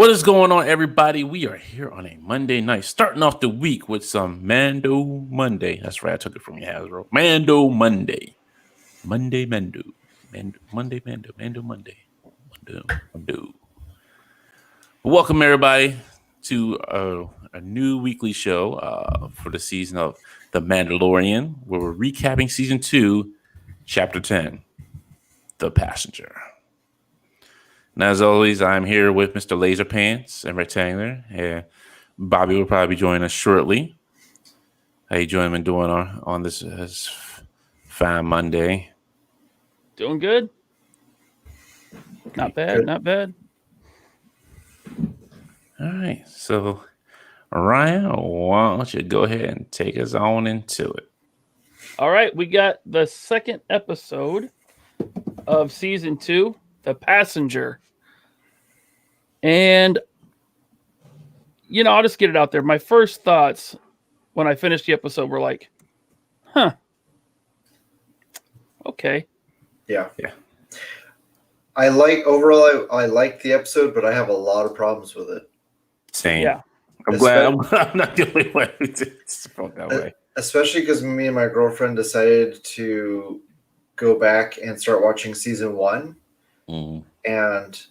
What is going on, everybody? We are here on a Monday night, starting off the week with some Mando Monday. That's right, I took it from you, Hasbro. Mando Monday. Monday, Mando. Monday, Mando. Mando Monday. Mando. Welcome, everybody, to a new weekly show for the season of The Mandalorian, where we're recapping Season 2, Chapter 10, The Passenger. And as always, I'm here with Mr. Laser Pants and Rectangular. And Bobby will probably be joining us shortly. How you doing on this fine Monday? Doing good. Not bad, not bad. All right. So, Ryan, why don't you go ahead and take us on into it? All right. We got the second episode of Season 2, The Passenger. And, I'll just get it out there. My first thoughts when I finished the episode were like, okay. Yeah. I like the episode, but I have a lot of problems with it. Same. Yeah. I'm glad I'm not the only one who felt that way. Especially because me and my girlfriend decided to go back and start watching Season 1. And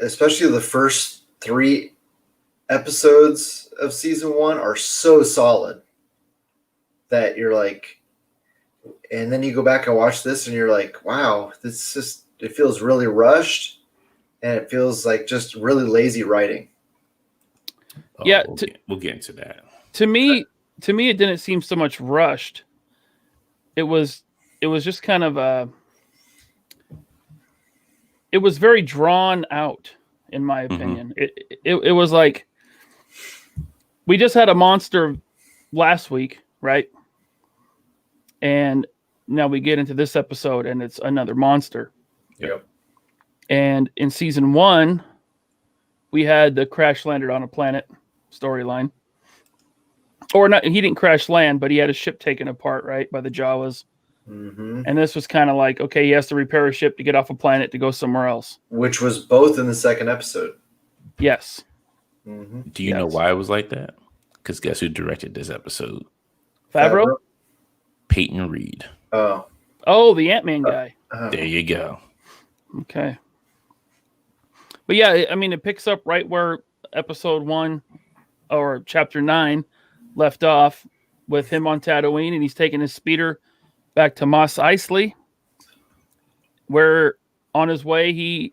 especially the first 3 episodes of Season 1 are so solid that you're like, and then you go back and watch this and you're like, wow, it feels really rushed and it feels like just really lazy writing. Yeah, we'll get into that. To me, it didn't seem so much rushed. It was just kind of it was very drawn out, in my opinion. It was like we just had a monster last week, right? And now we get into this episode and it's another monster. Yep. And in Season 1, we had the crash landed on a planet storyline. Or not, he didn't crash land, but he had a ship taken apart, right, by the Jawas. Mm-hmm. And this was kind of like, okay, he has to repair a ship to get off a planet to go somewhere else. Which was both in the second episode. Yes. Mm-hmm. Do you know why it was like that? Because guess who directed this episode? Favreau? Peyton Reed. Oh, the Ant-Man guy. There you go. Okay. But yeah, I mean, it picks up right where episode 1 or chapter 9 left off with him on Tatooine, and he's taking his speeder back to Mos Eisley, where on his way he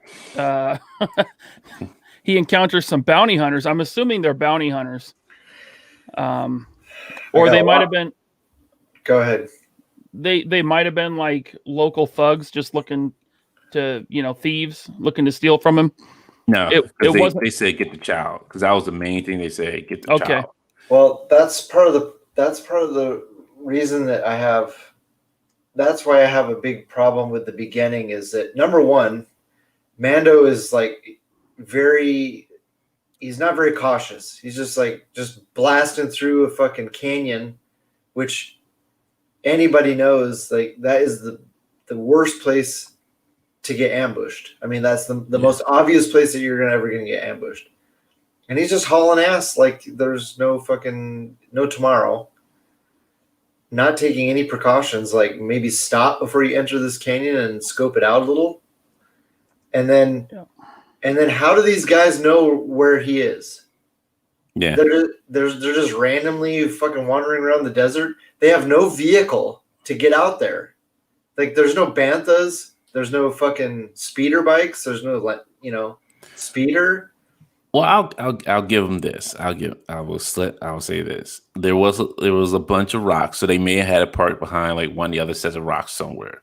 he encounters some bounty hunters. I'm assuming they're bounty hunters, or they might have been. Go ahead. They might have been like local thugs just looking to, thieves looking to steal from him. No, it wasn't. They said get the child because that was the main thing they said. Get the child. Well, that's part of the reason that I have. That's why I have a big problem with the beginning. Is that number one, Mando is like he's not very cautious. He's just blasting through a fucking canyon, which anybody knows like that is the worst place to get ambushed. I mean, that's the most obvious place that you're ever going to get ambushed. And he's just hauling ass like there's no tomorrow. Not taking any precautions, like maybe stop before you enter this canyon and scope it out a little. And then how do these guys know where he is? Yeah. They're just randomly fucking wandering around the desert. They have no vehicle to get out there. Like there's no banthas. There's no fucking speeder bikes. There's no, speeder. Well, I'll give them this. I'll say this. There was a bunch of rocks, so they may have had a park behind like one of the other sets of rocks somewhere.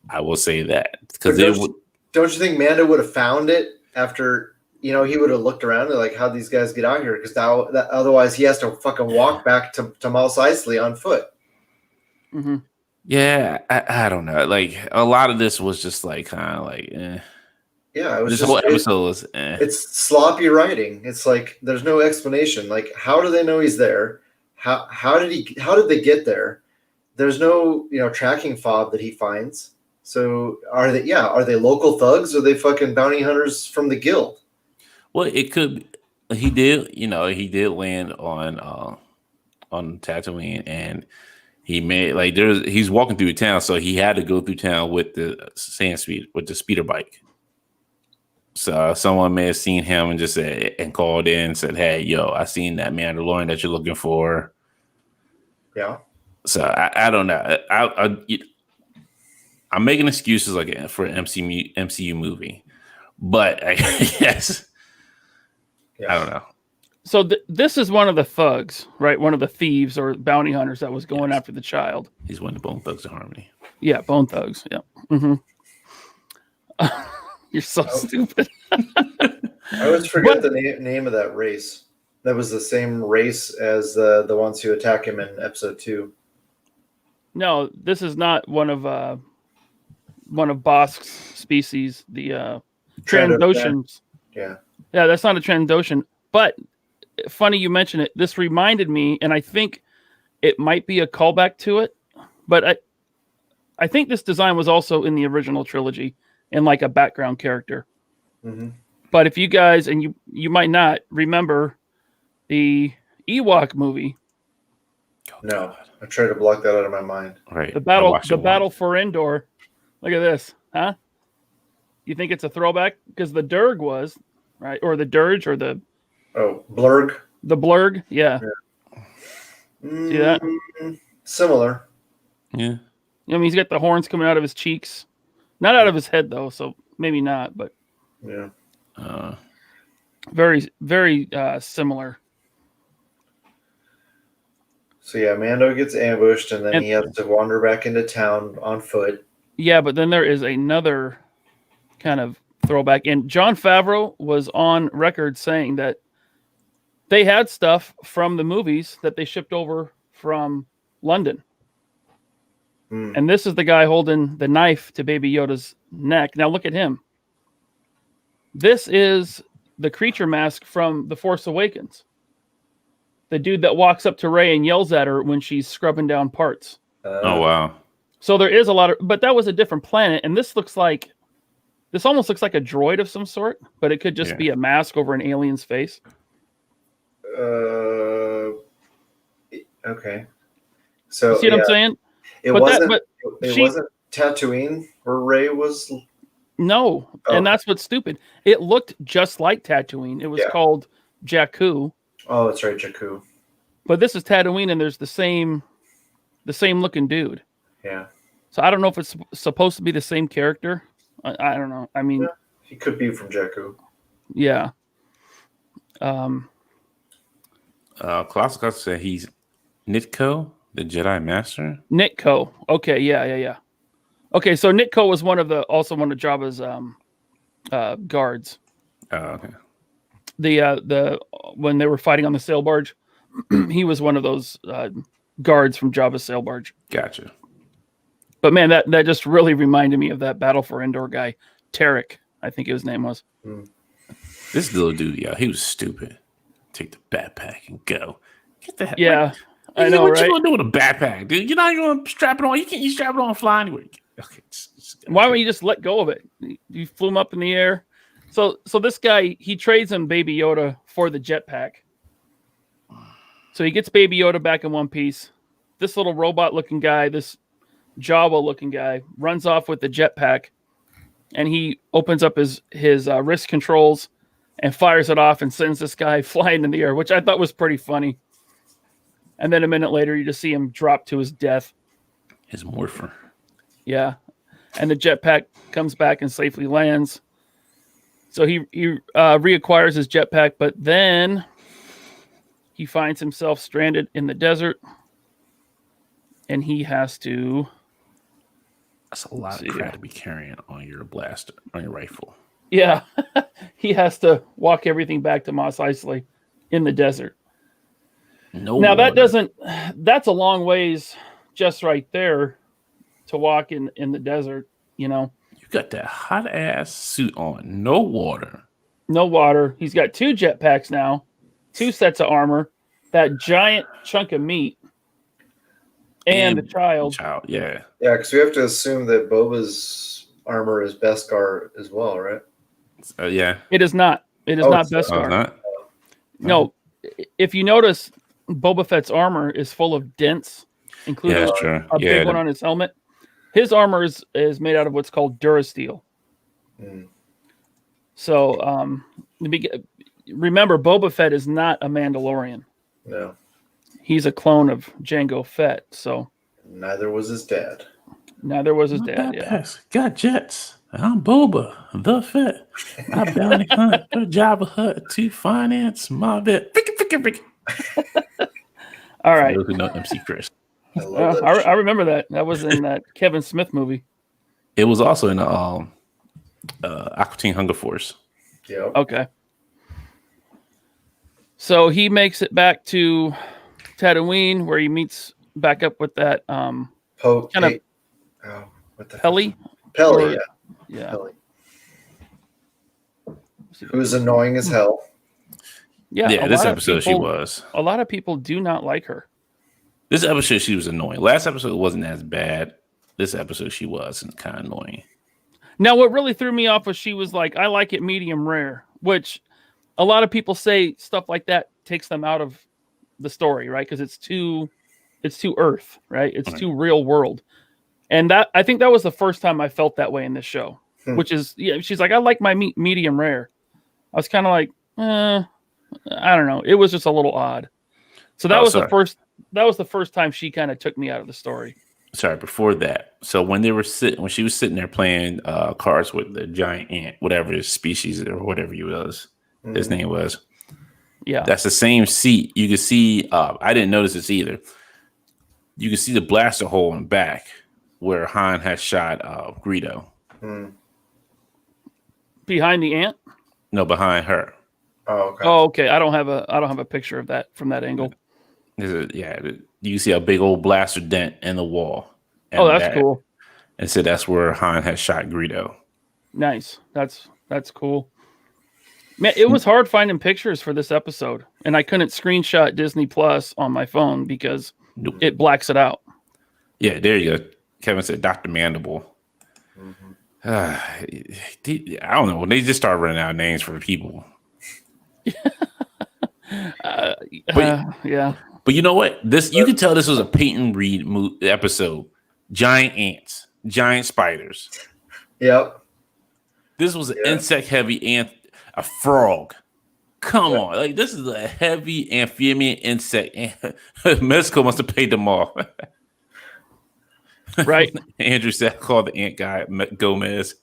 I will say that because don't you think Mando would have found it after he would have looked around and like how these guys get out here because otherwise he has to fucking walk back to Mos Eisley on foot. Mm-hmm. Yeah, I don't know. Like a lot of this was just like kind of like, Yeah, it was this whole episode was. It's sloppy writing. It's like there's no explanation. Like, how do they know he's there? How did they get there? There's no tracking fob that he finds. So are they? Yeah, are they local thugs? Or are they fucking bounty hunters from the guild? Well, it could. He did. He did land on Tatooine, and he made like he's walking through town, so he had to go through town with the speeder bike. So someone may have seen him and just said and called in and said, "Hey, yo, I seen that Mandalorian that you're looking for." Yeah. So I don't know. I'm making excuses like for an MCU movie, but I guess I don't know. So this is one of the thugs, right? One of the thieves or bounty hunters that was going after the child. He's one of the Bone Thugs of Harmony. Yeah, Bone Thugs. Yeah. Mm-hmm. You're so stupid. I always forget the name of that race. That was the same race as the ones who attack him in episode 2. No, this is not one of Bosk's species, the Trandoshans. Yeah. Yeah, that's not a Trandoshan. But funny you mention it. This reminded me, and I think it might be a callback to it. But I think this design was also in the original trilogy and like a background character. Mm-hmm. But if you guys, and you might not remember the Ewok movie. No, I try to block that out of my mind. Right. The battle for Endor. Look at this, huh? You think it's a throwback because the Durg was right, or the Dirge, or the Blurg. The Blurg, yeah. See that? Similar. Yeah. I mean, he's got the horns coming out of his cheeks, not out of his head though, so maybe not, but yeah. Very, very similar. So yeah, Mando gets ambushed, and then he has to wander back into town on foot. Yeah, but then there is another kind of throwback, and Jon Favreau was on record saying that they had stuff from the movies that they shipped over from London. And this is the guy holding the knife to Baby Yoda's neck. Now look at him. This is the creature mask from The Force Awakens. The dude that walks up to Rey and yells at her when she's scrubbing down parts. Oh, wow. So there is a lot of, but that was a different planet. And this almost looks like a droid of some sort, but it could just be a mask over an alien's face. Okay. So you see what I'm saying? It wasn't Tatooine where Rey was. No, and that's what's stupid. It looked just like Tatooine. It was called Jakku. Oh, that's right, Jakku. But this is Tatooine, and there's the same looking dude. Yeah. So I don't know if it's supposed to be the same character. I don't know. I mean, he could be from Jakku. Yeah. Classical said he's Nitko, the Jedi Master. Nitko. Okay, yeah. Okay, so Nitko was one of Jabba's guards. Oh, okay. The when they were fighting on the sail barge, he was one of those guards from Jabba's sail barge. Gotcha. But man, that just really reminded me of that Battle for Endor guy, Tarek, I think his name was. This little dude, he was stupid. Take the backpack and go. Get the heck. Yeah, I know, what right? you gonna do with a backpack, dude? You're not gonna strap it on. You can't. You strap it on and fly anyway. Okay. Why wouldn't you just let go of it? You flew him up in the air. So this guy, he trades him Baby Yoda for the jetpack. So he gets Baby Yoda back in one piece. This little robot-looking guy, this Jawa-looking guy, runs off with the jetpack, and he opens up his wrist controls and fires it off and sends this guy flying in the air, which I thought was pretty funny. And then a minute later, you just see him drop to his death. His morpher. Yeah. And the jetpack comes back and safely lands. So he reacquires his jetpack, but then he finds himself stranded in the desert. And he has to... That's a lot of crap to be carrying on your blaster, on your rifle. Yeah. He has to walk everything back to Mos Eisley in the desert. Now, that's a long ways just right there to walk in the desert, you know. You got that hot ass suit on, no water. No water. He's got 2 jetpacks now, 2 sets of armor, that giant chunk of meat, and the child. Yeah. Yeah, because we have to assume that Boba's armor is Beskar as well, right? Yeah. It is not. It is Oh, not it's not. Oh, Beskar. not? No, if you notice, Boba Fett's armor is full of dents, Yeah, including that's true. a Yeah, big one on his helmet. His armor is made out of what's called Durasteel. Mm. So remember, Boba Fett is not a Mandalorian. No, He's a clone of Jango Fett. So neither was his dad. neither was his Not dad. that Yeah. pass. Got jets. I'm Boba, the Fett. I bounty hunt for Jabba Hutt to finance my vet. All right. Those who know MC Chris. I love that. I remember that. That was in that Kevin Smith movie. It was also in the Aqua Teen Hunger Force. Yep. Okay. So he makes it back to Tatooine, where he meets back up with that kind of what the Pelly. Pelly, or- yeah. Yeah. Pelly. Who's annoying as hell. Yeah. Yeah, a this lot of episode she people- was. A lot of people do not like her. This episode she was annoying. Last episode wasn't as bad. This episode she was kind of annoying. Now, what really threw me off was she was like, I like it medium rare, which a lot of people say stuff like that takes them out of the story, right? Because it's too Earth, right? It's too real world. And that I think that was the first time I felt that way in this show, which is, she's like, I like my meat medium rare. I was kind of like, I don't know. It was just a little odd. So that was the first time she kind of took me out of the story. Sorry, before that. So when she was sitting there playing cards with the giant ant, whatever his species or whatever his name was. Yeah. That's the same seat. You can see, I didn't notice this either. You can see the blaster hole in the back where Han has shot Greedo. Behind the ant? No, behind her. Oh, okay. Oh, okay. I don't have a picture of that from that angle. You see a big old blaster dent in the wall. Oh, that's cool. And so that's where Han has shot Greedo. Nice. That's cool. Man, it was hard finding pictures for this episode, and I couldn't screenshot Disney Plus on my phone because it blacks it out. Yeah, there you go. Kevin said Dr. Mandible. I don't know. When they just start running out of names for people. Yeah. But you know what? You can tell this was a Peyton Reed episode. Giant ants, giant spiders. Yep. This was an insect-heavy ant, a frog. Come on, like this is a heavy amphibian insect. Mexico must have paid them off. Right. Andrew said, "Call the ant guy Gomez."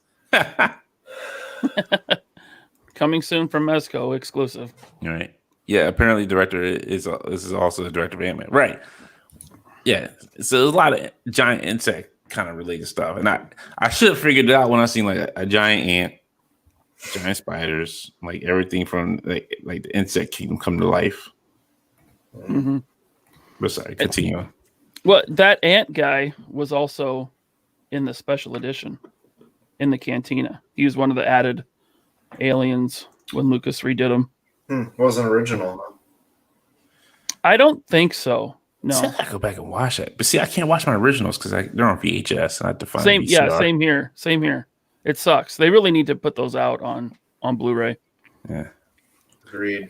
Coming soon from Mexico, exclusive. All right. Yeah, apparently director is also the director of Ant-Man. Right. Yeah. So there's a lot of giant insect kind of related stuff. And I should have figured it out when I seen like a giant ant, giant spiders, like everything from like the insect kingdom come to life. Mm-hmm. But sorry, continue. Well, that ant guy was also in the special edition in the cantina. He was one of the added aliens when Lucas redid them. Wasn't original. I don't think so. No. See, I go back and watch that. But see, I can't watch my originals because they're on VHS and I have to find Same VCR. Same here. It sucks. They really need to put those out on Blu-ray. Yeah. Agreed.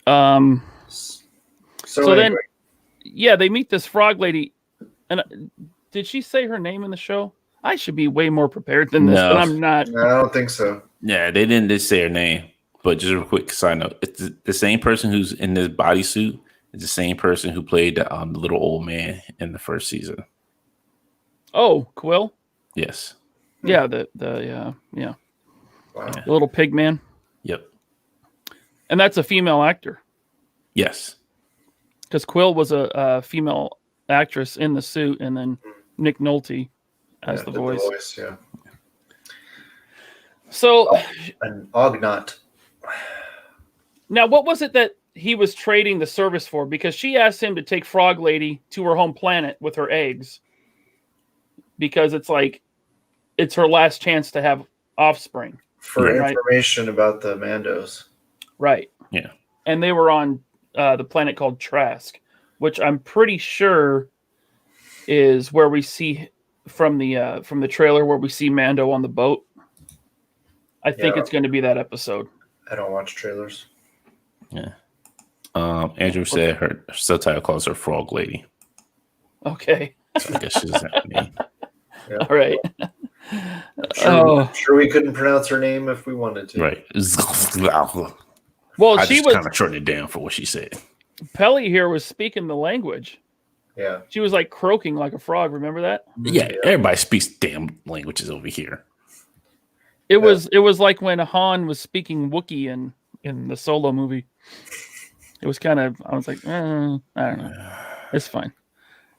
So anyway. then, yeah, they meet this frog lady. And did she say her name in the show? I should be way more prepared than this, No. but I'm not. No, I don't think so. Yeah, they didn't just say her name. But just a quick side note, it's the same person who's in this bodysuit is the same person who played the little old man in the first season. Oh, Quill? Yes. Yeah, the Wow. the little pig man. Yep. And that's a female actor. Yes. Because Quill was a female actress in the suit, and then Nick Nolte as the did voice. Yeah. So An Ognot. now, what was it that he was trading the service for? Because she asked him to take Frog Lady to her home planet with her eggs, because it's her last chance to have offspring. For Right. information about the Mandos. Right. Yeah. And they were on the planet called Trask, which I'm pretty sure is where we see from the trailer where we see Mando on the boat. I think Yeah. it's going to be that episode. I don't watch trailers. Yeah. Andrew said her subtitle calls her Frog Lady. Okay. So I guess she doesn't have a name. Yeah. All right. I'm sure we couldn't pronounce her name if we wanted to. Right. Well, I she just was kind of shortened it down for what she said. Pelly here was speaking the language. Yeah. She was like croaking like a frog. Remember that? Yeah, everybody speaks damn languages over here. It was like when Han was speaking Wookiee in the Solo movie. It was kind of, I was like, I don't know. It's fine.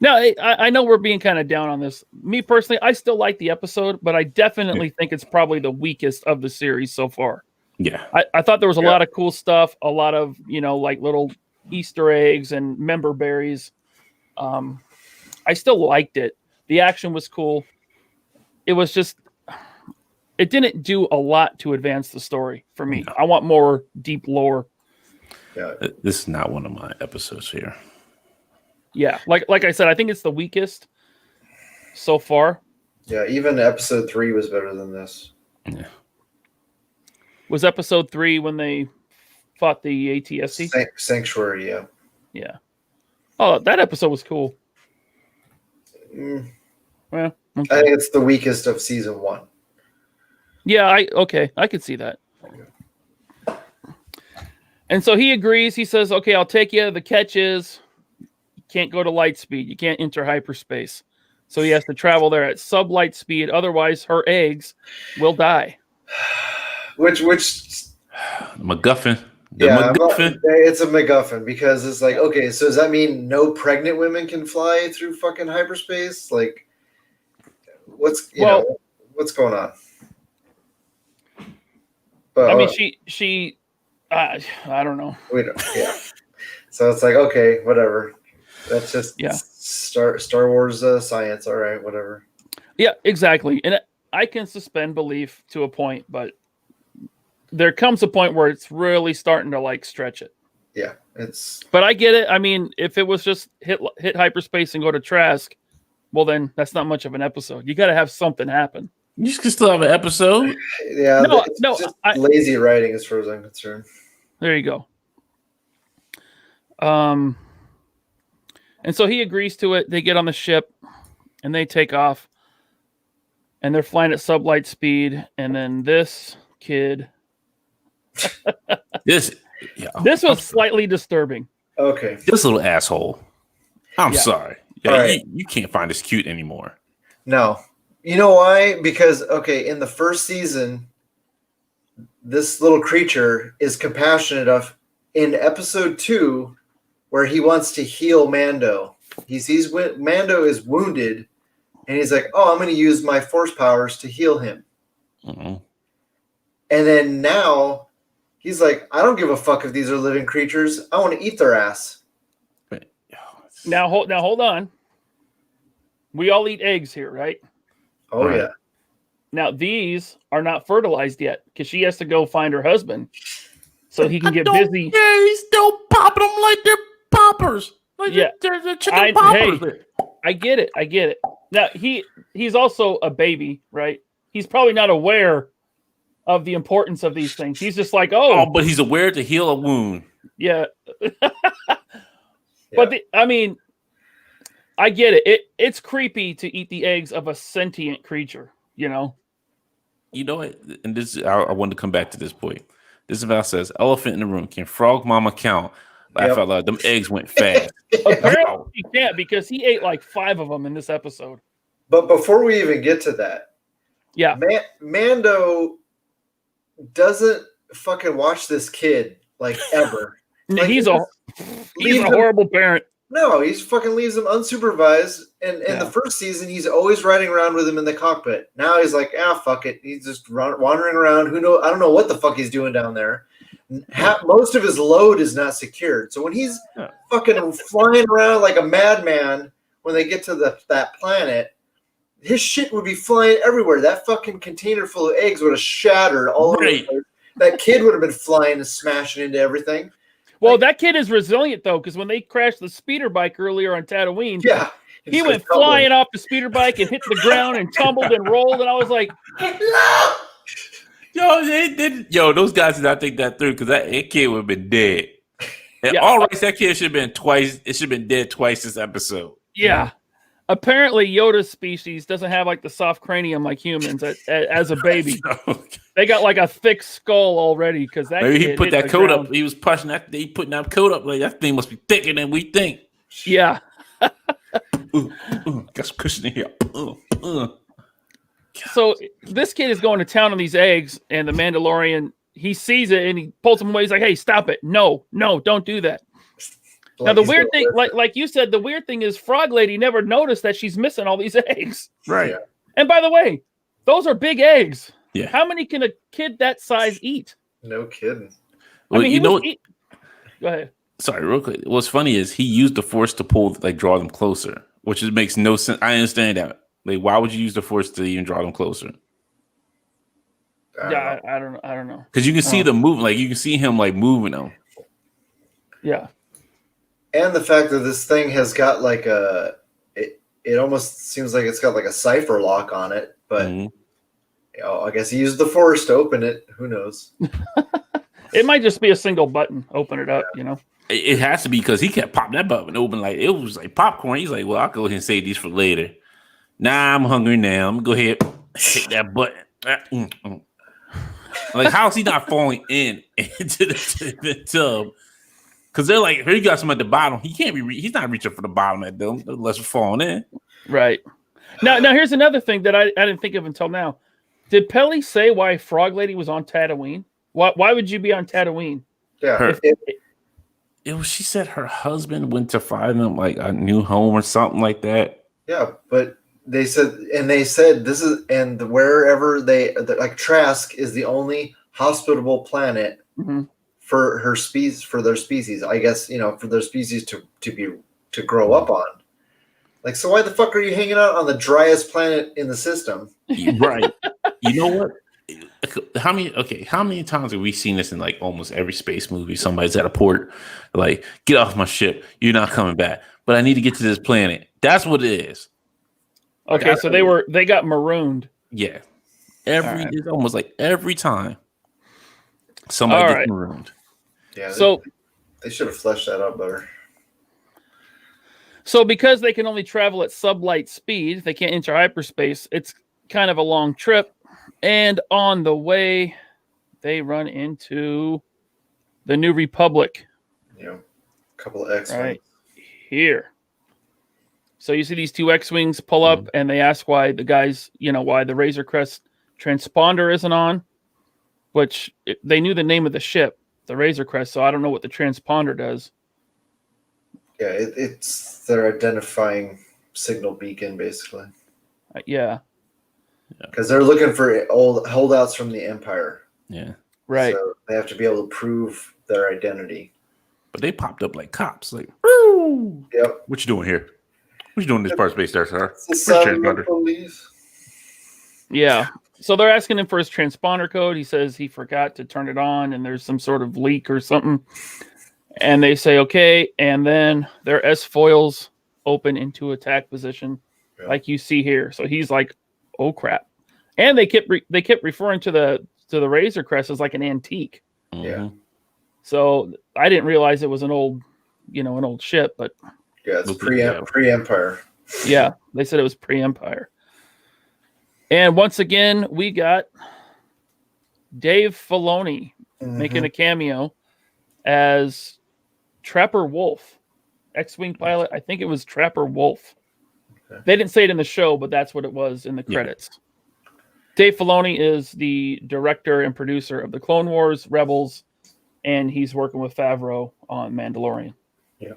No, I know we're being kind of down on this. Me personally, I still like the episode, but I definitely think it's probably the weakest of the series so far. Yeah. I thought there was a lot of cool stuff, a lot of, like little Easter eggs and member berries. I still liked it. The action was cool. It was just, it didn't do a lot to advance the story for me. No. I want more deep lore. Yeah. This is not one of my episodes here. Yeah, like I said, I think it's the weakest so far. Yeah, even episode 3 was better than this. Yeah. Was episode 3 when they fought the ATSC? Sanctuary, yeah. Yeah. Oh, that episode was cool. Mm, Well, I think it's the weakest of season 1. yeah, I could see that. And so he agrees. He says, "Okay, I'll take you. The catch is you can't go to light speed. You can't enter hyperspace. So he has to travel there at sublight speed. Otherwise, her eggs will die." Which MacGuffin. MacGuffin. It's a MacGuffin because it's like, okay, so does that mean no pregnant women can fly through fucking hyperspace? Like, what's going on? But I mean, she I don't know. we don't. Yeah. So it's like, okay, whatever. That's just Star Wars science. All right, whatever. Yeah, exactly. And I can suspend belief to a point, but there comes a point where it's really starting to like stretch it. Yeah, it's. But I get it. I mean, if it was just hit hyperspace and go to Trask, well, then that's not much of an episode. You got to have something happen. You can still have an episode. Yeah, No, it's no, just lazy writing as far as I'm concerned. There you go. And so he agrees to it. They get on the ship and they take off. And they're flying at sublight speed. And then this kid. This was slightly disturbing. Okay. This little asshole. I'm sorry. Yeah, right. you can't find this cute anymore. No. You know why? Because, okay, in the first season, this little creature is compassionate enough in episode 2 where he wants to heal Mando. He sees Mando is wounded and he's like, oh, I'm going to use my force powers to heal him. Mm-hmm. And then now he's like, I don't give a fuck if these are living creatures. I want to eat their ass. Now hold on. We all eat eggs here, right? Oh, Right. yeah. Now these are not fertilized yet because she has to go find her husband so he can get busy. Yeah, he's still popping them like they're poppers. Like they're chicken poppers. I get it. Now he's also a baby, right? He's probably not aware of the importance of these things. He's just like, oh, But he's aware to heal a wound. yeah. But I mean, I get it. It's creepy to eat the eggs of a sentient creature, you know? You know what? And this, I wanted to come back to this point. This about says, elephant in the room. Can Frog Mama count? Laugh out loud. Them eggs went fast. Apparently he can't because he ate like 5 of them in this episode. But before we even get to that, yeah, Mando doesn't fucking watch this kid like ever. Like, he's a horrible parent. No, he fucking leaves him unsupervised. And in the first season, he's always riding around with him in the cockpit. Now he's like, fuck it. He's just wandering around. Who knows? I don't know what the fuck he's doing down there. Most of his load is not secured. So when he's fucking flying around like a madman, when they get to that planet, his shit would be flying everywhere. That fucking container full of eggs would have shattered all over the place. That kid would have been flying and smashing into everything. Well, that kid is resilient, though, because when they crashed the speeder bike earlier on Tatooine, He went flying off the speeder bike and hit the ground and tumbled and rolled, and I was like, Yo, those guys did not think that through because that kid would have been dead. And all right, that kid should have been twice. It should have been dead twice this episode. Yeah. Apparently, Yoda's species doesn't have like the soft cranium like humans as a baby. They got like a thick skull already because that. Maybe kid he put hit that the coat ground. up. He was pushing that. He putting that coat up like that thing must be thicker than we think. Yeah. Got some cushion in here. So this kid is going to town on these eggs, and the Mandalorian, he sees it and he pulls him away. He's like, "Hey, stop it! No, don't do that." Now the weird thing, like you said, the weird thing is Frog Lady never noticed that she's missing all these eggs. Right. Yeah. And by the way, those are big eggs. Yeah. How many can a kid that size eat? No kidding. Well, I mean, Go ahead. Sorry, real quick. What's funny is he used the Force to draw them closer, which just makes no sense. I understand that. Like, why would you use the Force to even draw them closer? I don't know. Because you can see them moving. Like, you can see him like moving them. Yeah. And the fact that this thing has got like it almost seems like it's got like a cipher lock on it, but I guess he used the Force to open it. Who knows? It might just be a single button. Open it up, It has to be because he kept popping that button open like it was like popcorn. He's like, well, I'll go ahead and save these for later. Nah, I'm hungry now. I'm gonna go ahead and hit that button. Like, how is he not falling into the tub? Because they're like, here you got some at the bottom. He can't be. He's not reaching for the bottom at them unless we're falling in. Right. Now here's another thing that I didn't think of until now. Did Pelly say why Frog Lady was on Tatooine? Why would you be on Tatooine? Yeah. She said her husband went to find them like a new home or something like that. Yeah, but they said this is wherever like Trask is the only hospitable planet for her species, for their species. I guess for their species to grow up on. Like, so why the fuck are you hanging out on the driest planet in the system? Right. You know what? How many times have we seen this in like almost every space movie? Somebody's at a port, like, get off my ship. You're not coming back. But I need to get to this planet. That's what it is. Okay, so they got marooned. Yeah. It's almost like every time somebody gets marooned. Yeah. So they should have fleshed that out better. So because they can only travel at sublight speed, they can't enter hyperspace. It's kind of a long trip. And on the way, they run into the New Republic. Yeah, a couple of X-Wings. Right here. So you see these two X-Wings pull up, and they ask why the guys, why the Razor Crest transponder isn't on, which they knew the name of the ship, the Razor Crest, so I don't know what the transponder does. Yeah, it's their identifying signal beacon, basically. Yeah. Because they're looking for old holdouts from the Empire. Yeah. Right. So they have to be able to prove their identity. But they popped up like cops. Like, woo! Yep. What you doing here? What you doing in this part of space there, sir? It's the sound of the police. Yeah. So they're asking him for his transponder code. He says he forgot to turn it on, and there's some sort of leak or something. And they say, okay. And then their S-foils open into attack position, like you see here. So he's like, oh crap. And they kept referring to the Razor Crest as like an antique. Yeah. So I didn't realize it was an old ship, but yeah, it's pre-Empire. Yeah, they said it was pre-Empire. And once again, we got Dave Filoni making a cameo as Trapper Wolf, X-Wing pilot. I think it was Trapper Wolf. Okay. They didn't say it in the show, but that's what it was in the credits. Yeah. Dave Filoni is the director and producer of the Clone Wars, Rebels, and he's working with Favreau on Mandalorian. Yeah.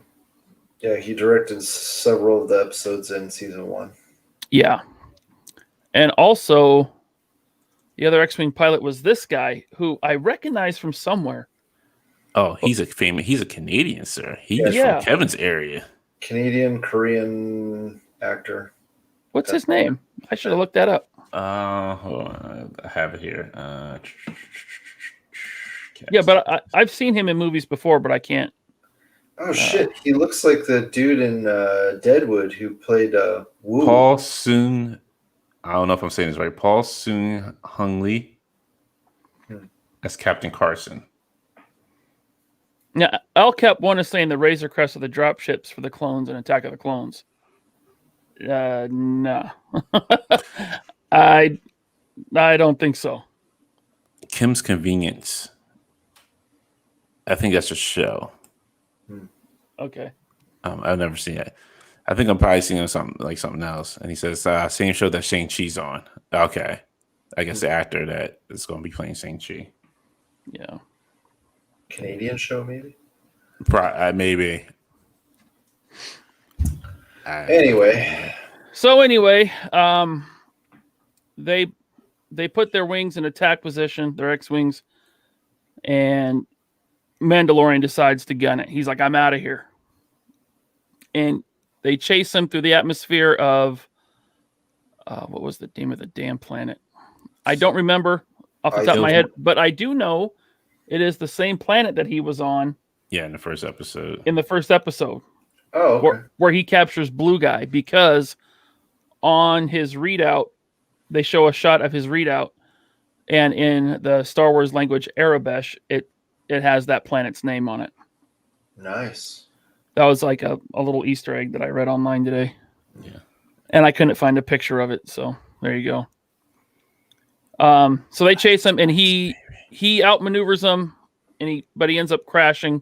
Yeah, he directed several of the episodes in season 1. Yeah. And also, the other X-Wing pilot was this guy, who I recognize from somewhere. Oh, he's a Canadian, sir. He's from Kevin's area. Canadian, Korean actor. What's his name? I should have looked that up. Hold on. I have it here. Yeah, but I've seen him in movies before, but I can't Oh shit! He looks like the dude in Deadwood who played Wu. Paul Soon. I don't know if I'm saying this right. Paul Soon Hung Lee. That's Captain Carson. Yeah, Al kept one is saying the Razor Crest are the drop ships for the clones in Attack of the Clones. No, I don't think so. Kim's Convenience. I think that's a show. Okay. I've never seen it. I think I'm probably seeing something else. And he says, same show that Shang-Chi's on. Okay. I guess the actor that is going to be playing Shang-Chi. Yeah. Canadian show, maybe? Maybe. Anyway. So anyway, they put their wings in attack position, their X-wings, and Mandalorian decides to gun it. He's like, I'm out of here. And they chase him through the atmosphere of what was the name of the damn planet? I don't remember off the top of my head, but I do know it is the same planet that he was on. Yeah, in the first episode. Oh, okay. Where he captures Blue Guy, because on his readout, they show a shot of his readout, and in the Star Wars language Arabesh, it has that planet's name on it. Nice. That was like a little Easter egg that I read online today. Yeah. And I couldn't find a picture of it, so there you go. So they chase him, and he outmaneuvers them, but he ends up crashing.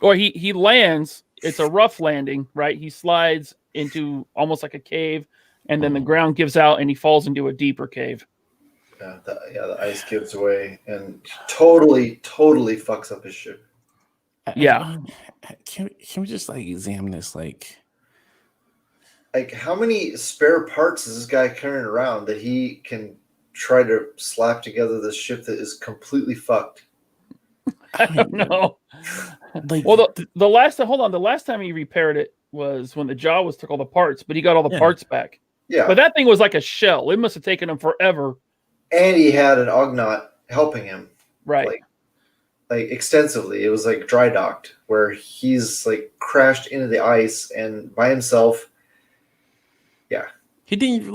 Or he lands. It's a rough landing, right? He slides into almost like a cave, and then the ground gives out, and he falls into a deeper cave. Yeah, the ice gives way and totally fucks up his ship. Yeah. Can we just examine this? Like how many spare parts is this guy carrying around that he can try to slap together this ship that is completely fucked? I don't know. Well, the last time he repaired it was when the Jawas took all the parts, but he got all the parts back. Yeah. But that thing was like a shell. It must have taken him forever. And he had an Ugnaught helping him. Right. Like extensively. It was like dry docked, where he's crashed into the ice and by himself. Yeah. He didn't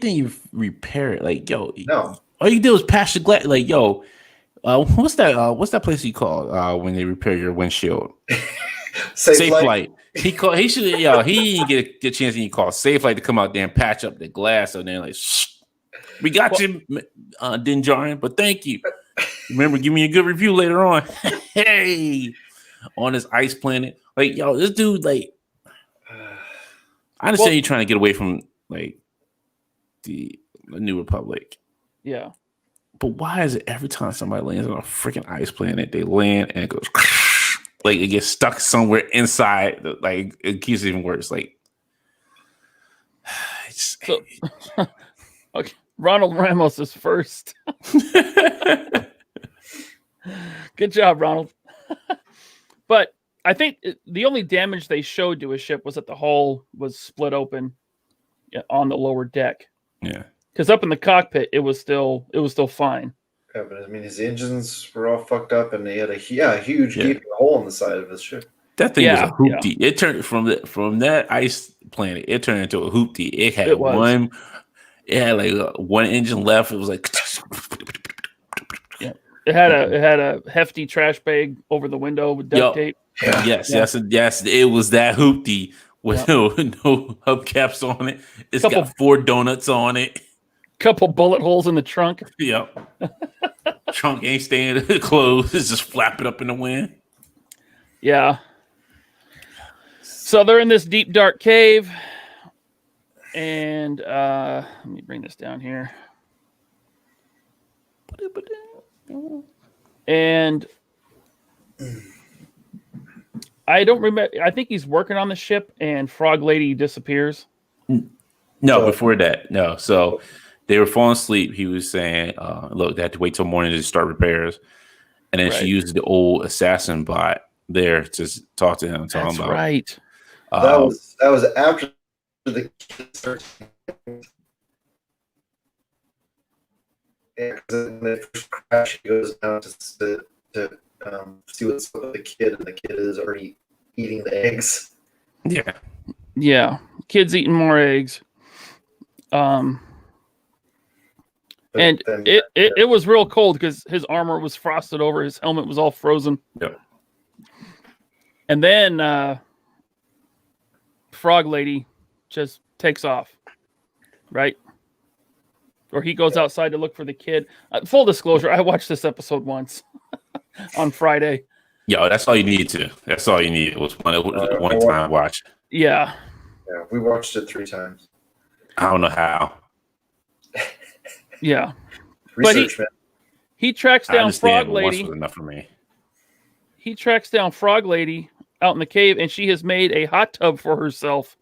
even repair it. No. All you did was patch the glass. What's that place you call when they repair your windshield? Safe Flight. He should he didn't get a chance, and he called Safe Flight to come out there and patch up the glass. And then we got you, Din Djarin, but thank you. Remember, give me a good review later on. Hey, on this ice planet, this dude, I understand you're trying to get away from the New Republic. Yeah. But why is it every time somebody lands on a freaking ice planet, they land and it goes it gets stuck somewhere inside? It keeps even worse. Okay, Ronald Ramos is first. Good job, Ronald. But I think the only damage they showed to his ship was that the hull was split open on the lower deck. Yeah. Because up in the cockpit, it was still fine. Yeah, but I mean, his engines were all fucked up, and he had a huge gaping hole in the side of his ship. That thing was a hoopty. Yeah. It turned from that ice planet. It turned into a hoopty. It had one engine left. It was yeah. It had a hefty trash bag over the window with duct tape. Yeah. Yes. It was that hoopty with no hubcaps on it. It's got 4 donuts on it. Couple bullet holes in the trunk. Yep. Trunk ain't staying closed. It's just flapping up in the wind. Yeah. So they're in this deep, dark cave. And let me bring this down here. And I don't remember. I think he's working on the ship, and Frog Lady disappears. No, before that. No. So they were falling asleep. He was saying, look, they had to wait till morning to start repairs. And then she used the old assassin bot there to talk to him. That's right. That was after the kids started. Yeah, because when they first crash, he goes down to see what's up with the kid, and the kid is already eating the eggs. Yeah. Yeah, kids eating more eggs. But And then, it was real cold because his armor was frosted over, his helmet was all frozen. Yep. And then Frog Lady just takes off, right? Or he goes outside to look for the kid. Full disclosure, I watched this episode once on Friday. Yo, that's all you need to. That's all you need. It was one time watch. Yeah. yeah, we watched it 3 times. I don't know how. Yeah. Research, man. He tracks I down understand, Frog but once Lady. was enough for me. He tracks down Frog Lady out in the cave, and she has made a hot tub for herself.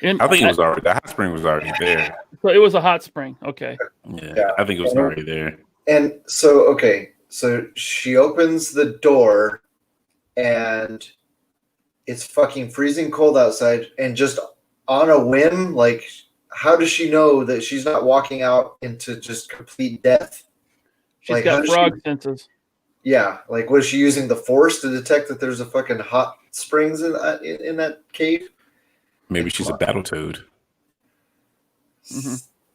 And I think it was already, the hot spring was already there. so it was a hot spring. Okay. Yeah, I think it was already there. And so, okay, so she opens the door, and it's fucking freezing cold outside, and just on a whim, like, how does she know that she's not walking out into just complete death? She's Like, how got does frog senses. Yeah, like, was she using the Force to detect that there's a fucking hot springs in that cave? Maybe she's a battle toad.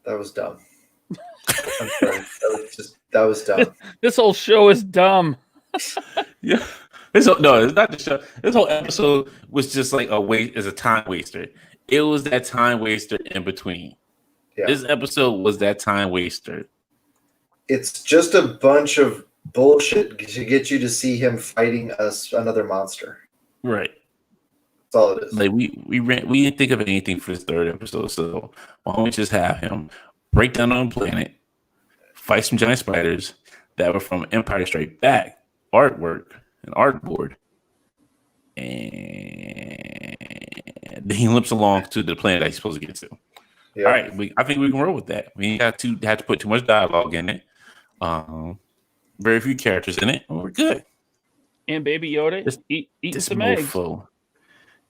That was dumb. I'm sorry. That was dumb. This whole show is dumb. Yeah. It's not the show. This whole episode was just like a time waster. It was that time waster in between. Yeah. This episode was that time waster. It's just a bunch of bullshit to get you to see him fighting another monster. Right. That's all it is. Like we didn't think of anything for this 3rd episode, so why don't we just have him break down on a planet, fight some giant spiders that were from Empire Strike Back artwork and artboard, and then he limps along to the planet that he's supposed to get to. Yeah. All right, I think we can roll with that. We ain't have to put too much dialogue in it. Very few characters in it, and we're good. And Baby Yoda eat some eggs.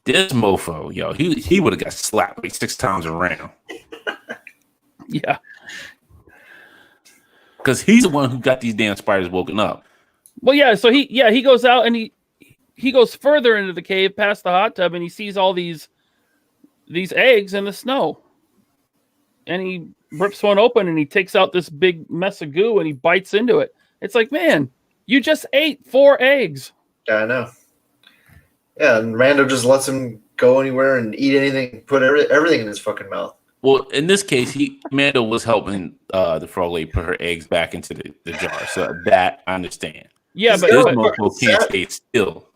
This mofo, yo, he would have got slapped like 6 times around. Yeah. Because he's the one who got these damn spiders woken up. Well, yeah. So he goes out and he goes further into the cave past the hot tub, and he sees all these eggs in the snow. And he rips one open and he takes out this big mess of goo and he bites into it. It's like, man, you just ate 4 eggs. Yeah, I know. Yeah, and Rando just lets him go anywhere and eat anything, put everything in his fucking mouth. Well, in this case, Mando was helping the frog lady put her eggs back into the jar. So that I understand. Yeah, This mofo can't stay still.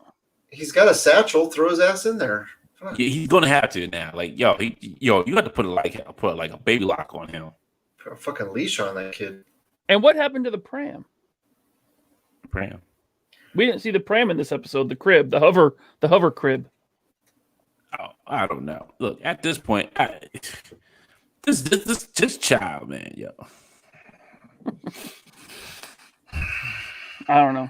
He's got a satchel. Throw his ass in there. He's gonna have to now. Like, you have to put a baby lock on him. Put a fucking leash on that kid. And what happened to the pram? Pram. We didn't see the pram in this episode. The crib, the hover crib. Oh, I don't know. Look, at this point, this child, man, yo. I don't know.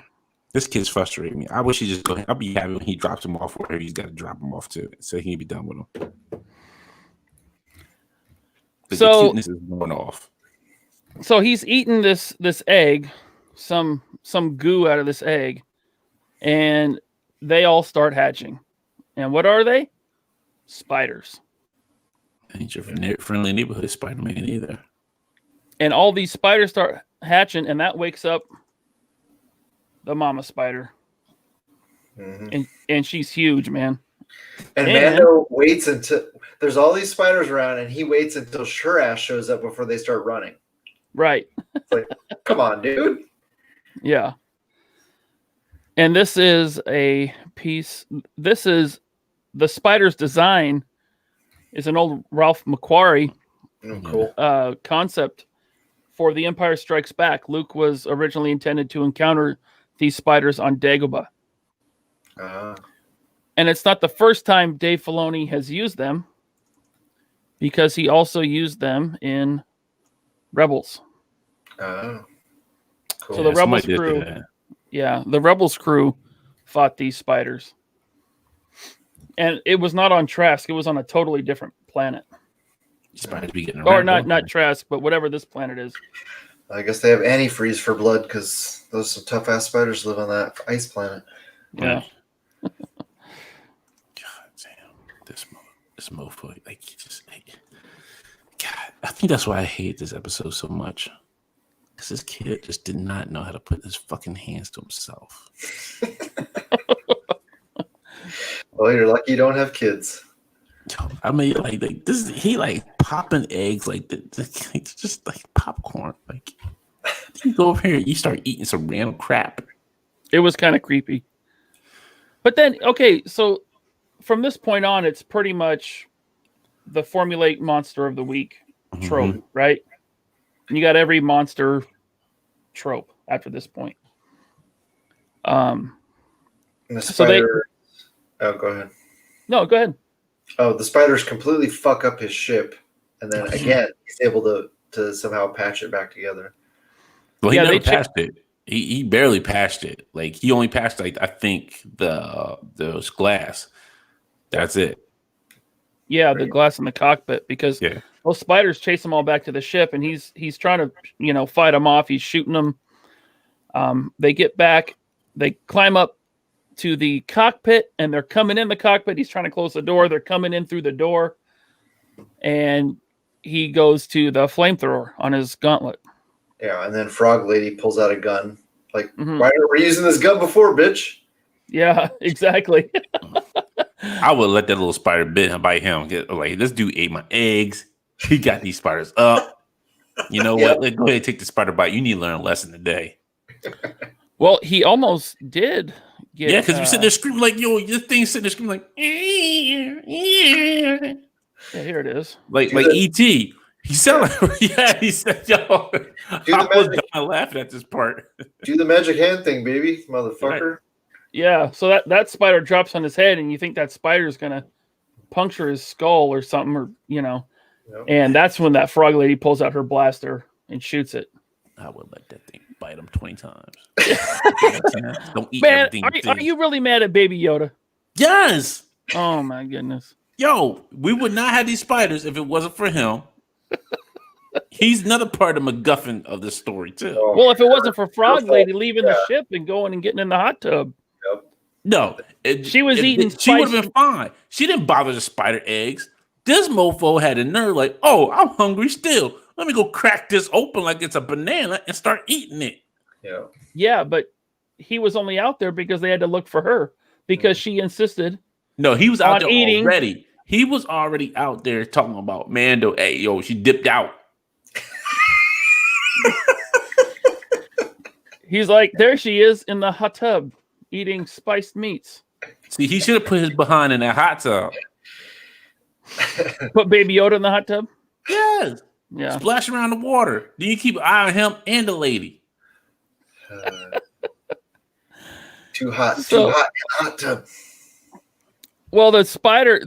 This kid's frustrating me. I wish he just go ahead. I'll be happy when he drops him off where he's got to drop him off to, so he can be done with him. So the cuteness is worn off. So he's eating this egg, some goo out of this egg, and they all start hatching. And what are they? Spiders. Ain't your friendly neighborhood Spider-Man either. And all these spiders start hatching, and that wakes up the mama spider. Mm-hmm. And she's huge, man. And Mando waits until there's all these spiders around, and he waits until her ass shows up before they start running. Right. It's like, come on, dude. Yeah. And this is a piece. This is the spider's design. Is an old Ralph McQuarrie Cool. concept for The Empire Strikes Back. Luke was originally intended to encounter these spiders on Dagobah. And it's not the first time Dave Filoni has used them, because he also used them in Rebels. Cool. So the Rebels crew, the Rebels crew fought these spiders. And it was not on Trask. It was on a totally different planet. Spiders be getting around. Or not Trask, but whatever this planet is. I guess they have antifreeze for blood, because those some tough ass spiders live on that ice planet. Yeah. this mofo. Like, he just, God, I think that's why I hate this episode so much. Because this kid just did not know how to put his fucking hands to himself. Well, you're lucky you don't have kids. I mean, like this. He like popping eggs, like just like popcorn. Like, you go over here, you start eating some random crap. It was kind of creepy. But then, okay, so from this point on, it's pretty much the formulate monster of the week trope, right? And you got every monster trope after this point. And the spider. Oh, go ahead. No, go ahead. Oh, the spiders completely fuck up his ship, and then again he's able to somehow patch it back together. Well, he never passed it. He barely passed it. Like, he only passed, like, I think those glass. That's it. Yeah, the glass in the cockpit, because those spiders chase them all back to the ship, and he's trying to fight them off. He's shooting them. They get back. They climb up to the cockpit, and they're coming in the cockpit. He's trying to close the door. They're coming in through the door, and he goes to the flamethrower on his gauntlet. Yeah, and then Frog Lady pulls out a gun. Like, why are we using this gun before, bitch? Yeah, exactly. I would let that little spider bite him. Like, this dude ate my eggs. He got these spiders up. You know what? Let's go ahead and take the spider bite. You need to learn a lesson today. Well, he almost did. Yeah, because we sitting there screaming like, yo, this thing's sitting there screaming like, yeah, here it is. Like E.T. He sounded like, he said, yo, I was dying laughing at this part. Do the magic hand thing, baby, motherfucker. Right. Yeah, so that spider drops on his head, and you think that spider's going to puncture his skull or something, or, and that's when that frog lady pulls out her blaster and shoots it. I would let that thing bite him 20 times. Don't eat Man, everything. are you really mad at Baby Yoda? Yes. Oh, my goodness. Yo, we would not have these spiders if it wasn't for him. He's another part of MacGuffin of the story, too. Well, if it wasn't for Frog Lady leaving the ship and going and getting in the hot tub. No. She was eating she would have been fine. She didn't bother the spider eggs. This mofo had a nerve like, oh, I'm hungry still. Let me go crack this open like it's a banana and start eating it. Yeah, but he was only out there because they had to look for her because she insisted. No, he was out there eating. Already. He was already out there talking about Mando. Hey, yo, she dipped out. He's like, there she is in the hot tub eating spiced meats. See, he should have put his behind in that hot tub. Put Baby Yoda in the hot tub? Yes. Yeah. Splash around the water. Then you keep an eye on him and the lady. Too hot in the hot tub. Well, the spider,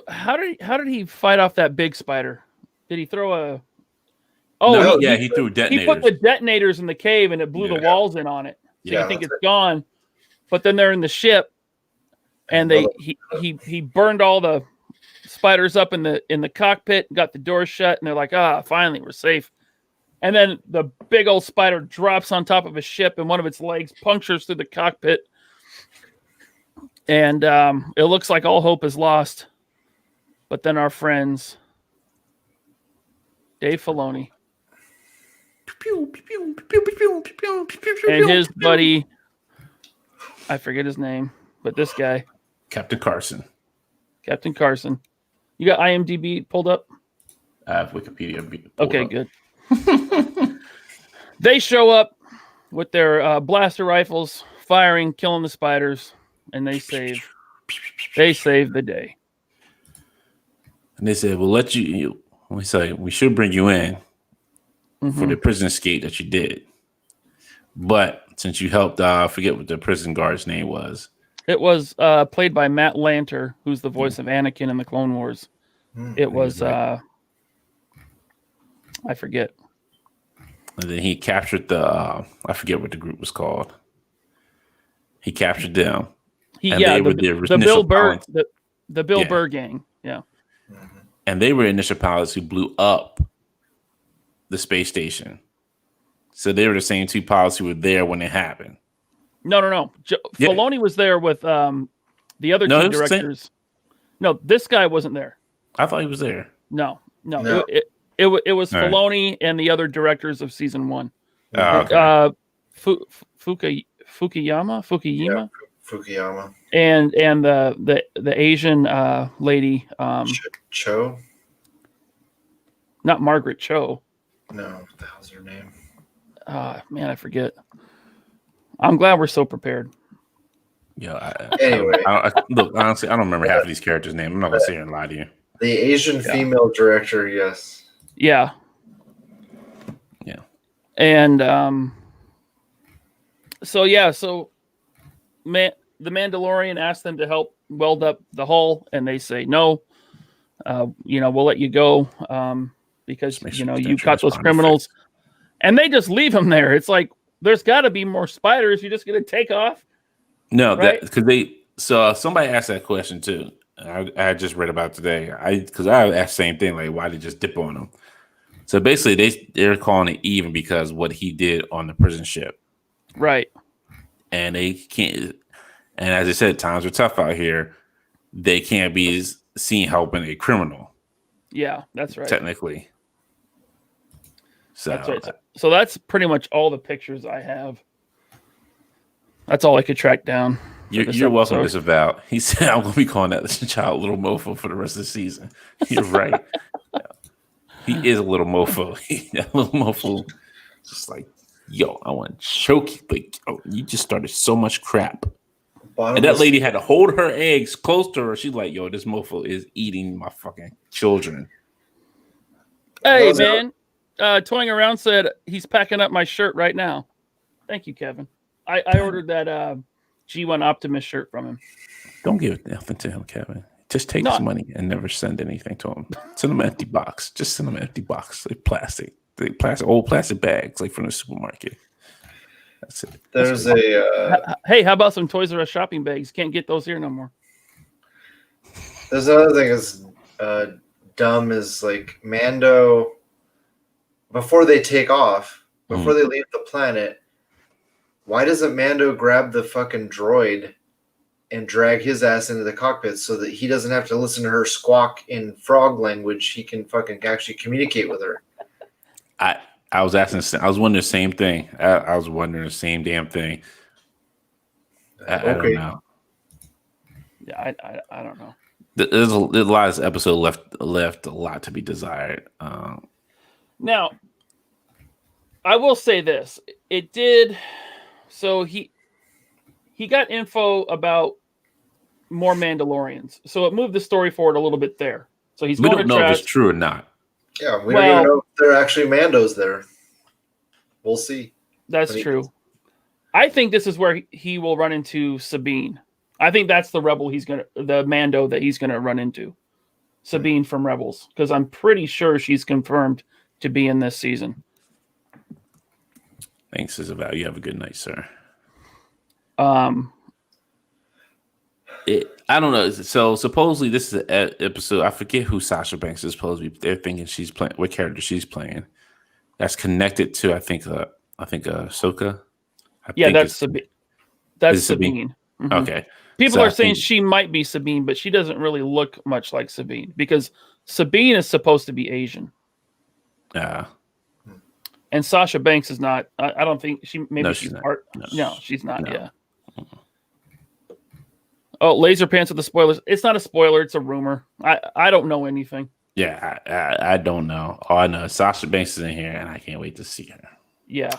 how did he fight off that big spider? Did he throw a? Oh, no, he threw detonators. He put the detonators in the cave, and it blew the walls in on it. So you think it's gone, but then they're in the ship, and he burned all the spiders up in the cockpit, got the door shut, and they're like, finally we're safe. And then the big old spider drops on top of a ship, and one of its legs punctures through the cockpit, and it looks like all hope is lost. But then our friends, Dave Filoni, and his buddy, I forget his name, but this guy, Captain Carson. You got IMDb pulled up? I have Wikipedia. Okay, good. They show up with their blaster rifles, firing, killing the spiders, and they save the day. And they said, "We'll let you." We should bring you in for the prison escape that you did, but since you helped, I forget what the prison guard's name was. It was played by Matt Lanter, who's the voice of Anakin in the Clone Wars. It was I forget. And then he captured I forget what the group was called. He captured them. The Bill Burr, the Bill Burr gang. Yeah. And they were initial pilots who blew up the space station. So they were the same two pilots who were there when it happened. No. Filoni was there with the other two directors. No, this guy wasn't there. I thought he was there. No. No. It was All right. Filoni and the other directors of season 1. Oh, okay. Fukuyama, Fukuyama. and the Asian lady, Cho? not Margaret Cho. No, what the hell's her name? Man, I forget. I'm glad we're so prepared. Yeah. Anyway. Look, honestly, I don't remember half of these characters' names. I'm not gonna sit here and lie to you. The Asian female director, yes. Yeah. Yeah. And so the Mandalorian asked them to help weld up the hull, and they say no. We'll let you go because you caught those criminals, and they just leave him there. It's like there's got to be more spiders. You're just gonna take off? No, right? So somebody asked that question too. I just read about today. Because I asked the same thing, like why they just dip on him. So basically, they're calling it even because what he did on the prison ship, right? And they can't. And as I said, times are tough out here. They can't be seen helping a criminal. Yeah, that's right. Technically. So that's right. So that's pretty much all the pictures I have. That's all I could track down. You're welcome, Disavow. He said, I'm going to be calling that child little mofo for the rest of the season. You're right. He is a little mofo. A little mofo. Just like, yo, I want to choke you. Like, oh, you just started so much crap. And that lady had to hold her eggs close to her. She's like, yo, this mofo is eating my fucking children. Hey, man. Toying Around said he's packing up my shirt right now. Thank you, Kevin. I ordered that G1 Optimus shirt from him. Don't give nothing to him, Kevin. Just take his money and never send anything to him. Send him an empty box. Just send him an empty box. Like plastic. Old plastic bags, like from the supermarket. That's it. There's Hey, how about some Toys R Us shopping bags? Can't get those here no more. There's another thing is dumb is like Mando, before they take off, before they leave the planet, why doesn't Mando grab the fucking droid and drag his ass into the cockpit so that he doesn't have to listen to her squawk in frog language? He can fucking actually communicate with her. I was wondering the same thing. I was wondering the same damn thing. I don't know. Yeah, I don't know. There's a lot of this episode left a lot to be desired. Now, I will say this: it did. So he got info about more Mandalorians, so it moved the story forward a little bit there. So we don't know if it's true or not. Yeah, we don't even know if there are actually Mandos there. We'll see. That's true. I think this is where he will run into Sabine. I think that's the the Mando that he's gonna run into. Sabine from Rebels, because I'm pretty sure she's confirmed to be in this season. Thanks, Isabel. You have a good night, sir. I don't know. So supposedly this is an episode. I forget who Sasha Banks is supposed to be. They're thinking she's playing what character she's playing. That's connected to I think Ahsoka. That's Sabine. That's Sabine. Mm-hmm. Okay. People are saying she might be Sabine, but she doesn't really look much like Sabine because Sabine is supposed to be Asian. And Sasha Banks is not. I don't think she. Maybe she's part. No, she's not. No. Yeah. Oh, Laser Pants with the spoilers. It's not a spoiler. It's a rumor. I don't know anything. Yeah, I don't know. All I know is Sasha Banks is in here, and I can't wait to see her. Yeah.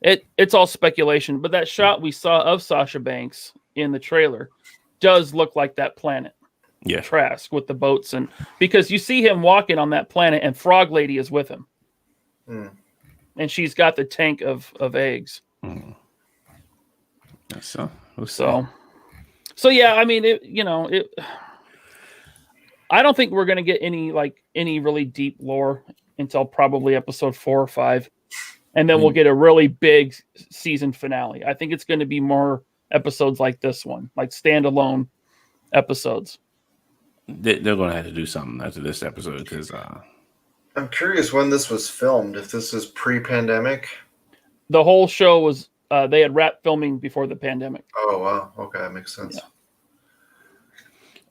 It's all speculation, but that shot we saw of Sasha Banks in the trailer does look like that planet. Yeah. Trask with the boats, and because you see him walking on that planet, and Frog Lady is with him. And she's got the tank of eggs. So yeah, I mean, I don't think we're gonna get any really deep lore until probably episode 4 or 5, and then we'll get a really big season finale. I think it's going to be more episodes like this one, like standalone episodes. They're going to have to do something after this episode because. I'm curious when this was filmed, if this was pre-pandemic. The whole show was, they had wrapped filming before the pandemic. Oh, wow. Okay, that makes sense.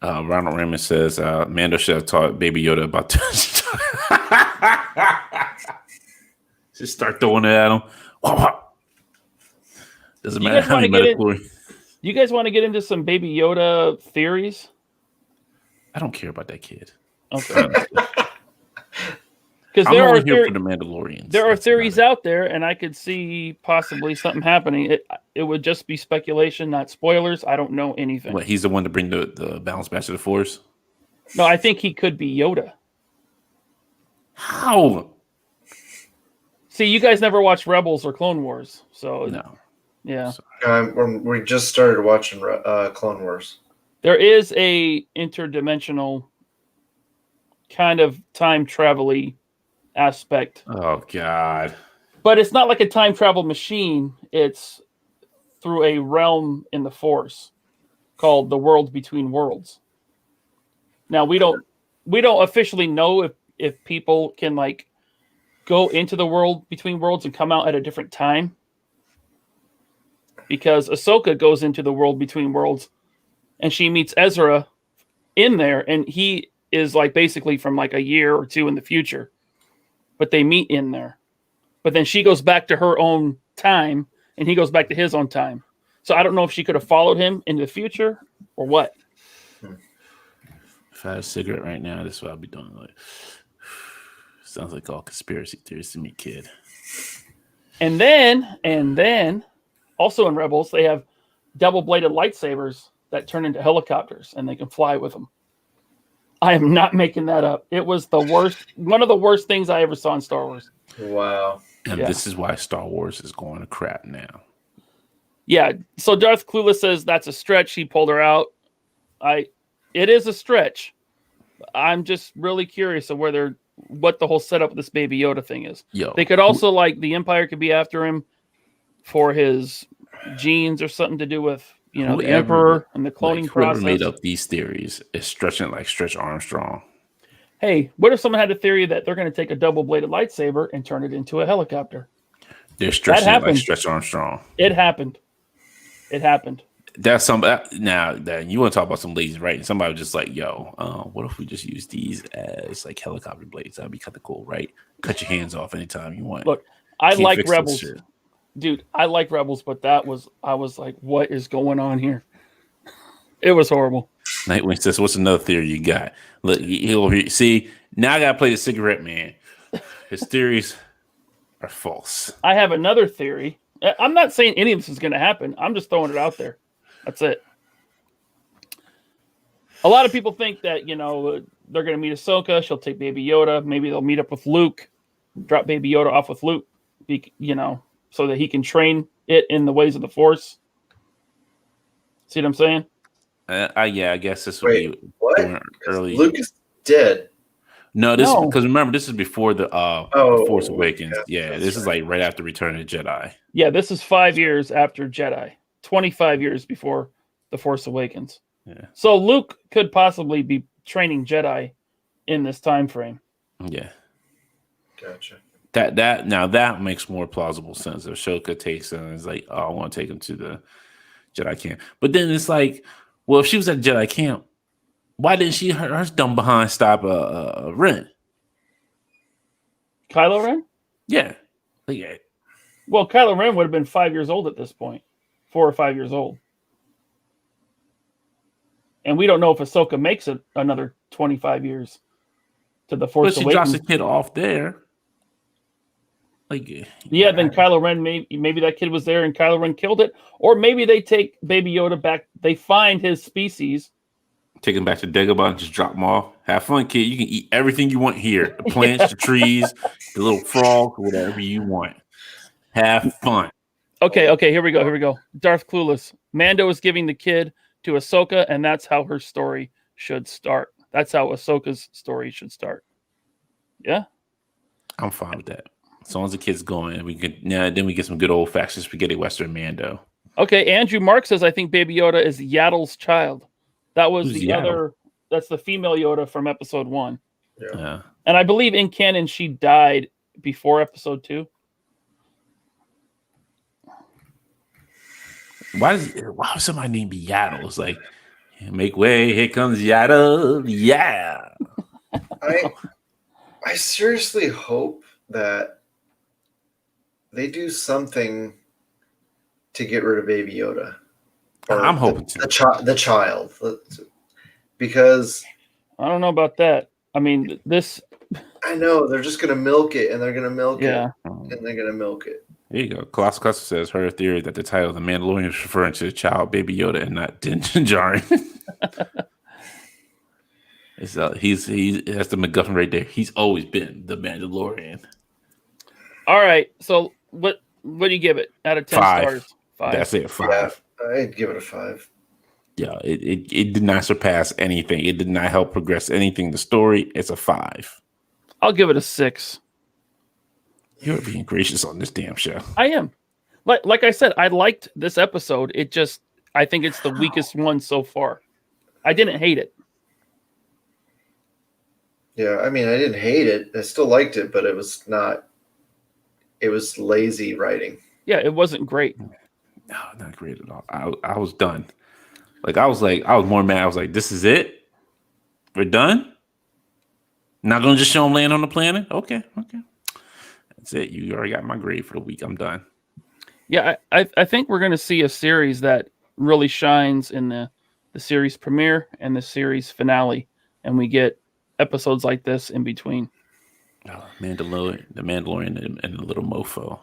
Ronald Raymond says Mando should have taught Baby Yoda about just start throwing it at him. Doesn't matter how many metaphors. Do you guys want to get into some Baby Yoda theories? I don't care about that kid. Okay. Because there are here for the Mandalorians. There are theories out there, and I could see possibly something happening. It would just be speculation, not spoilers. I don't know anything. What, he's the one to bring the balance back to the Force? No, I think he could be Yoda. How? See, you guys never watched Rebels or Clone Wars, so no. Yeah. We just started watching Clone Wars. There is a interdimensional kind of time travel-y aspect. Oh, God. But it's not like a time travel machine. It's through a realm in the Force called the World Between Worlds. Now, we don't officially know if people can, like, go into the World Between Worlds and come out at a different time. Because Ahsoka goes into the World Between Worlds and she meets Ezra in there, and he is like basically from like a year or two in the future, but they meet in there. But then she goes back to her own time and he goes back to his own time. So I don't know if she could have followed him into the future or what. If I had a cigarette right now, this is what I'd be doing. Like, sounds like all conspiracy theories to me, kid. And then also in Rebels, they have double-bladed lightsabers that turn into helicopters, and they can fly with them. I am not making that up. It was the worst, one of the worst things I ever saw in Star Wars. Wow. And this is why Star Wars is going to crap now. Yeah, so Darth Clueless says that's a stretch. He pulled her out. It is a stretch. I'm just really curious of what the whole setup of this Baby Yoda thing is. They could also, like, the Empire could be after him for his genes or something to do with, you know, the Emperor and the cloning process. Whoever made up these theories is stretching like Stretch Armstrong. Hey, what if someone had a theory that they're going to take a double-bladed lightsaber and turn it into a helicopter? They're stretching it like Stretch Armstrong. It happened. That's some now that you want to talk about some ladies, right? And somebody was just like, "Yo, what if we just use these as like helicopter blades? That'd be kind of cool, right? Cut your hands off anytime you want." Look, I like Rebels, dude. I like Rebels, but I was like, "What is going on here?" It was horrible. Nightwing says, "What's another theory you got?" Look, he'll see. Now I gotta play the cigarette man. His theories are false. I have another theory. I'm not saying any of this is going to happen. I'm just throwing it out there. That's it. A lot of people think that, you know, they're going to meet Ahsoka. She'll take Baby Yoda. Maybe they'll meet up with Luke, drop Baby Yoda off with Luke, you know, so that he can train it in the ways of the Force. See what I'm saying? Yeah, I guess this would be early. Luke is dead. No, because remember, this is before the Force Awakens. Yeah, this is like right after Return of the Jedi. Yeah, this is 5 years after Jedi. 25 years before the Force Awakens. Yeah. So Luke could possibly be training Jedi in this time frame. Yeah. Gotcha. That makes more plausible sense. If Ahsoka takes him and is like, "Oh, I want to take him to the Jedi camp," but then it's like, well, if she was at the Jedi camp, why didn't she her dumb behind stop Ren? Kylo Ren? Yeah. Well, Kylo Ren would have been 5 years old at this point. 4 or 5 years old. And we don't know if Ahsoka makes it another 25 years to the Force Awakens. But she drops the kid off there. Yeah, then Kylo Ren, maybe that kid was there and Kylo Ren killed it. Or maybe they take Baby Yoda back. They find his species. Take him back to Dagobah and just drop him off. Have fun, kid. You can eat everything you want here. The plants, the trees, the little frog, whatever you want. Have fun. Okay, here we go. Darth Clueless. Mando is giving the kid to Ahsoka, and that's how her story should start. That's how Ahsoka's story should start. Yeah? I'm fine with that. As long as the kid's going, then we get some good old-fashioned spaghetti western Mando. Okay, Andrew Mark says, I think Baby Yoda is Yaddle's child. That was Who's Yaddle? That's the female Yoda from episode 1. Yeah. And I believe in canon she died before episode 2. Why would somebody name be Yaddle? It's like Make way, here comes Yaddle. Yeah. I seriously hope that they do something to get rid of Baby Yoda. I'm hoping to. The child. Because I don't know about that. I mean, this. I know they're just gonna milk it, and they're gonna milk Yeah. it, and they're gonna milk it. There you go. Colossal Custer says her theory that the title of The Mandalorian is referring to the child Baby Yoda and not Din Djarin. It's that's the MacGuffin right there. He's always been the Mandalorian. All right. So what do you give it out of 10 stars? 5. That's it. 5. Yeah, I'd give it a 5. Yeah, it did not surpass anything. It did not help progress anything. The story, it's a 5. I'll give it a 6. You're being gracious on this damn show. I am. Like I said, I liked this episode. I think it's the weakest one so far. I didn't hate it. Yeah, I mean, I didn't hate it. I still liked it, but it was lazy writing. Yeah, it wasn't great. No, not great at all. I was done. I was more mad. I was like, this is it? We're done? Not going to just show him laying on the planet? Okay. That's it. You already got my grade for the week. I'm done. Yeah, I think we're going to see a series that really shines in the series premiere and the series finale. And we get episodes like this in between. Oh, the Mandalorian and the little mofo.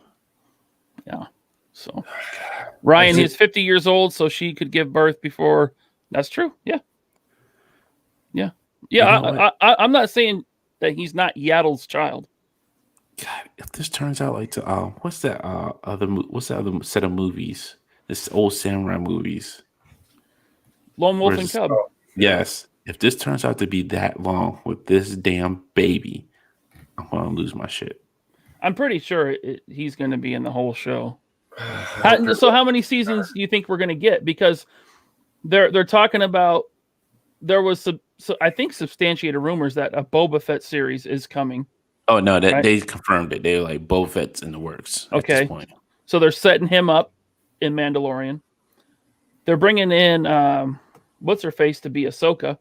Yeah. So Ryan, he's 50 years old, so she could give birth before. That's true. Yeah. I'm not saying that he's not Yaddle's child. God, if this turns out like to what's that other set of movies? This old samurai movies. Lone Wolf and Cub. Yes. If this turns out to be that long with this damn baby, I'm gonna lose my shit. I'm pretty sure he's going to be in the whole show. So how many seasons do you think we're going to get? Because they're talking about there was I think substantiated rumors that a Boba Fett series is coming. Oh no, that right? they confirmed it. They were like Boba Fett's in the works. Okay, at this point. So they're setting him up in Mandalorian. They're bringing in what's her face to be Ahsoka.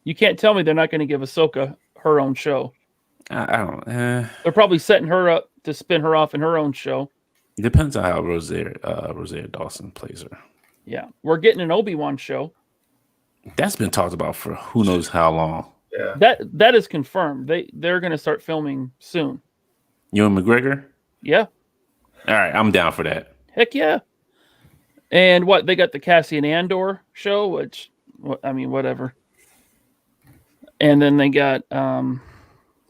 You can't tell me they're not going to give Ahsoka her own show. I don't. They're probably setting her up to spin her off in her own show. It depends on how Rosario Dawson plays her. Yeah, we're getting an Obi-Wan show. That's been talked about for who knows how long. Yeah, that is confirmed. They're going to start filming soon. Ewan McGregor. Yeah. All right, I'm down for that. Heck yeah. And they got the Cassian Andor show, which I mean, whatever. And then they got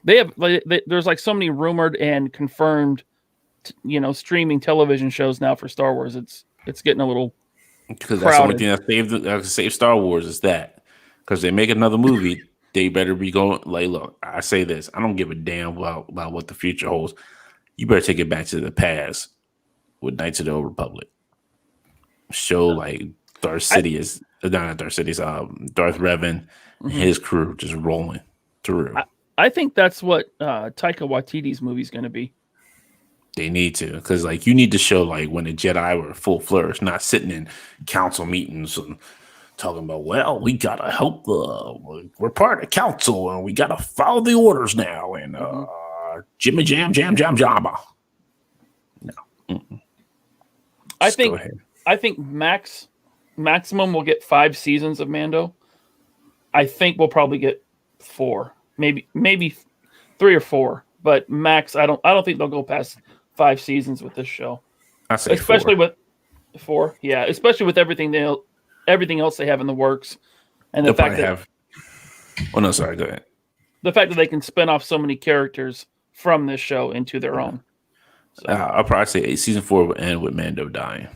there's like so many rumored and confirmed, streaming television shows now for Star Wars. It's getting a little because that's crowded. the only thing that saved Star Wars is that because they make another movie, they better be going like, look, I say this, I don't give a damn about what the future holds. You better take it back to the past with Knights of the Old Republic. Show like Darth Sidious, not Darth Sidious, Darth Revan and his crew just rolling through. I think that's what Taika Waititi's movie's going to be. They need to, because like you need to show like when the Jedi were full flourish, not sitting in council meetings and talking about, well, we gotta help we're part of council and we gotta follow the orders now and Jimmy Jam Jabba. No. Mm-mm. I think maximum we'll get 5 seasons of Mando. I think we'll probably get 4, maybe 3 or 4, but max. I don't think they'll go past 5 seasons with this show. I say especially 4. with 4, yeah, especially with everything else they have in the works, and the fact that Oh no, sorry, go ahead. The fact that they can spin off so many characters from this show into their own. So. I'll probably say season 4 will end with Mando dying.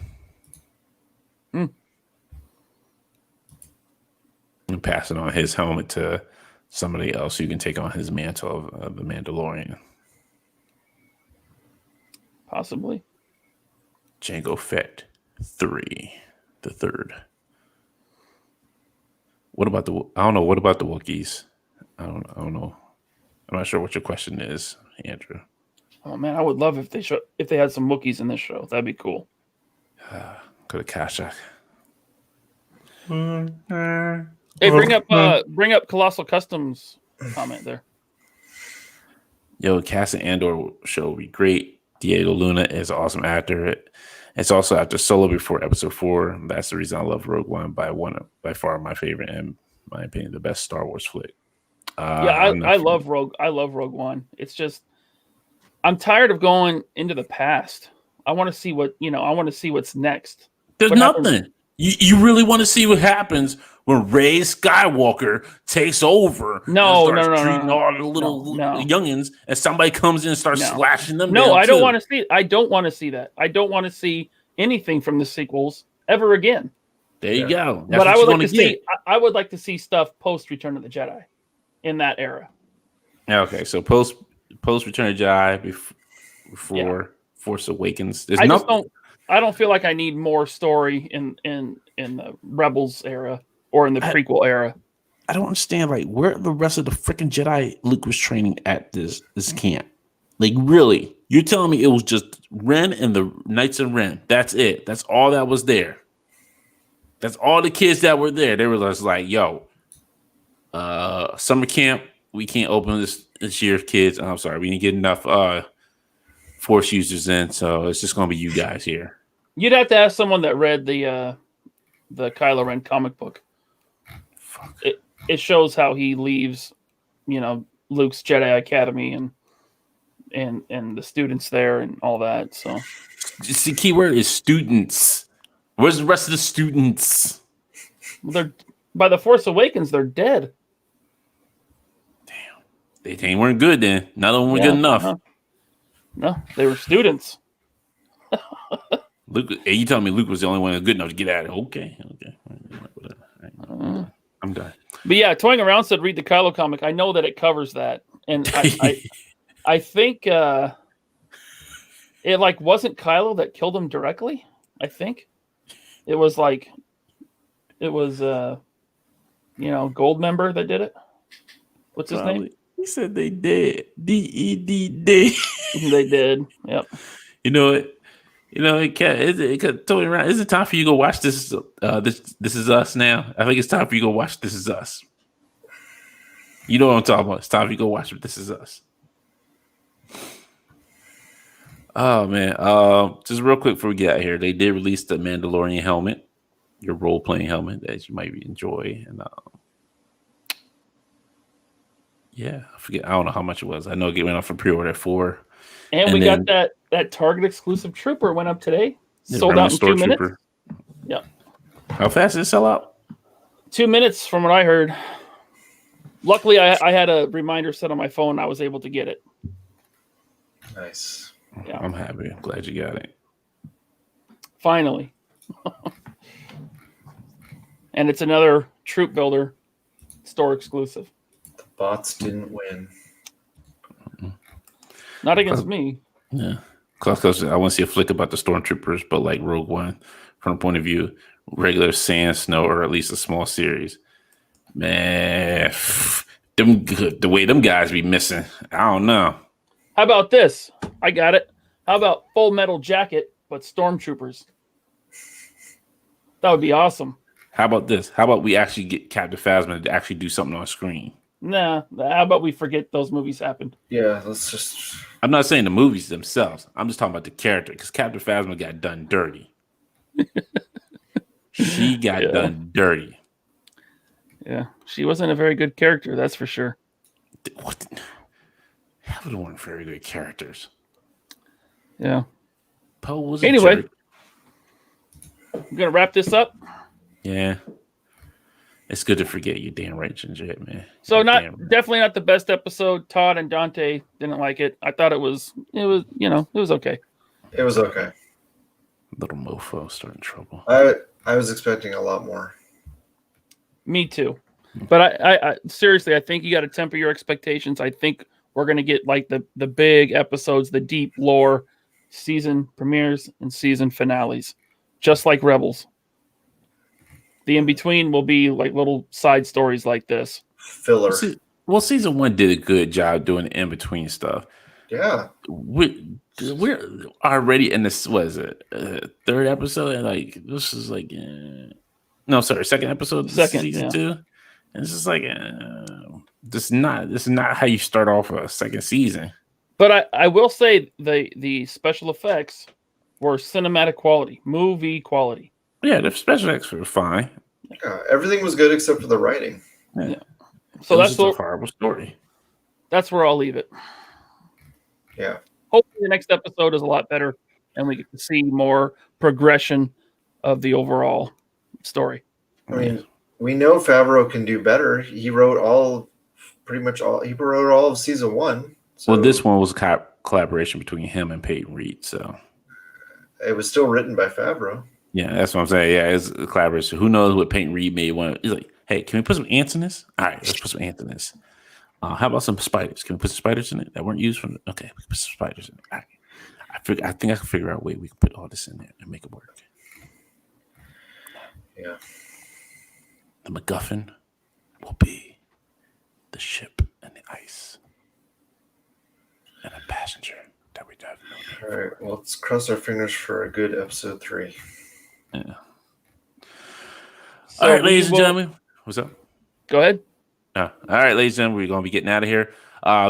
And passing on his helmet to somebody else who can take on his mantle of the Mandalorian. Possibly. Jango Fett 3, the third. What about I don't know. What about the Wookiees? I don't know. I'm not sure what your question is, Andrew. Oh man, I would love if they had some Wookiees in this show. That'd be cool. Could have Kashyyyk. Hey, bring up Colossal Customs comment there. Yo, Cassian Andor show would be great. Diego Luna is an awesome actor. It's also after Solo before Episode 4. That's the reason I love Rogue One by far my favorite and, in my opinion, the best Star Wars flick. I love Rogue One. It's just I'm tired of going into the past. I want to see what's next. There's nothing. You really want to see what happens when Rey Skywalker takes over? No. All the little youngins, and somebody comes in and starts slashing them. No, I don't want to see. I don't want to see that. I don't want to see anything from the sequels ever again. There you go. That's but I would like to see. I would like to see stuff post Return of the Jedi, in that era. Okay, so post Return of the Jedi before Force Awakens. I don't feel like I need more story in the Rebels era or in the prequel era. I don't understand. Like, where the rest of the freaking Jedi Luke was training at this camp? Like, really? You're telling me it was just Ren and the Knights of Ren? That's it. That's all that was there. That's all the kids that were there. They were just like, "Yo, summer camp. We can't open this year, kids. I'm sorry, we didn't get enough Force users in, so it's just gonna be you guys here." You'd have to ask someone that read the Kylo Ren comic book. Fuck. It shows how he leaves, Luke's Jedi Academy and the students there and all that. So, the key word is students. Where's the rest of the students? Well, they're by the Force Awakens. They're dead. Damn, they weren't good then. None of them were good enough. No, they were students. Luke, you telling me Luke was the only one good enough to get at it? Okay. I'm done. But yeah, Toying Around said read the Kylo comic. I know that it covers that, and I think it wasn't Kylo that killed him directly. I think it was Goldmember that did it. What's his name? He said they did. DED. They did. Yep. You know it. Totally right. Is it time for you to go watch this? This Is Us now. I think it's time for you to go watch This Is Us. You know what I'm talking about. It's time for you to go watch This Is Us. Oh man. Just real quick before we get out of here, they did release the Mandalorian helmet, your role playing helmet that you might enjoy, and yeah, I forget. I don't know how much it was. I know it went up for pre-order at 4. And we got that Target exclusive Trooper went up today. Sold out in 2 minutes. Yeah. How fast did it sell out? 2 minutes from what I heard. Luckily, I had a reminder set on my phone. I was able to get it. Nice. Yeah. I'm happy. I'm glad you got it. Finally. And it's another Troop Builder store exclusive. The bots didn't win. Not against me. Yeah. Cause I want to see a flick about the Stormtroopers, but like Rogue One, from the point of view, regular sand, snow, or at least a small series. Man, the way them guys be missing, I don't know. How about this? I got it. How about Full Metal Jacket, but Stormtroopers? That would be awesome. How about this? How about we actually get Captain Phasma to actually do something on screen? Nah, how about we forget those movies happened? Yeah, let's just... I'm not saying the movies themselves. I'm just talking about the character, because Captain Phasma got done dirty. She got done dirty. Yeah, she wasn't a very good character, that's for sure. What? They weren't very good characters. Yeah. Poe was anyway, jerk. I'm going to wrap this up. Yeah. It's good to forget you, Dan Wright and Jet, man. So definitely not the best episode. Todd and Dante didn't like it. I thought it was okay. It was okay. Little mofo starting trouble. I was expecting a lot more. Me too. But I seriously, I think you got to temper your expectations. I think we're going to get like the big episodes, the deep lore, season premieres and season finales, just like Rebels. The in-between will be like little side stories like this. Filler. Well, season 1 did a good job doing the in-between stuff. Yeah. We're already in this, what is it, third episode? And like, this is like, No, sorry, second episode of Second, season yeah. 2. And it's just like this is not how you start off a second season. But I will say the special effects were cinematic quality, movie quality. Yeah, the special effects were fine. Everything was good except for the writing. Yeah. So it was that's just a horrible story. That's where I'll leave it. Yeah. Hopefully the next episode is a lot better and we get to see more progression of the overall story. I mean, we know Favreau can do better. He wrote pretty much all of season 1. So Well, this one was a collaboration between him and Peyton Reed, so it was still written by Favreau. yeah, that's what I'm saying. Yeah, it's a collaboration. Who knows what Peyton Reed made one? He's like, hey, can we put some ants in this? All right, let's put some ants in this. How about some spiders? Can we put some spiders in it that weren't used from? Okay, we can put some spiders in it. All right. I think I can figure out a way we can put all this in there and make it work. Yeah. The MacGuffin will be the ship and the ice and a passenger that we have no name All right. Well, let's cross our fingers for a good episode 3. Yeah. So All right, ladies and gentlemen. What's up? Go ahead. All right, ladies and gentlemen, we're going to be getting out of here.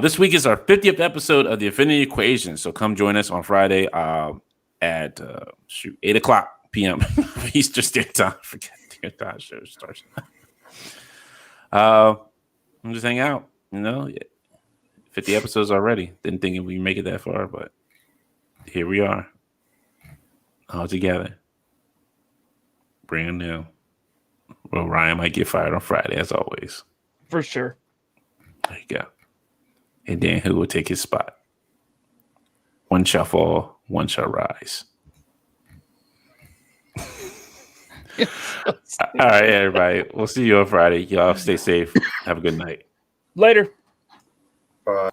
This week is our 50th episode of the Affinity Equation. So come join us on Friday at 8 o'clock p.m. Eastern Standard Time. Forget the time show starts. I'm just hanging out, 50 episodes already. Didn't think we'd make it that far, but here we are. All together. Brand new. Well, Ryan might get fired on Friday, as always. For sure. There you go. And then who will take his spot? One shall fall, one shall rise. All right, everybody. We'll see you on Friday. Y'all stay safe. Have a good night. Later. Bye.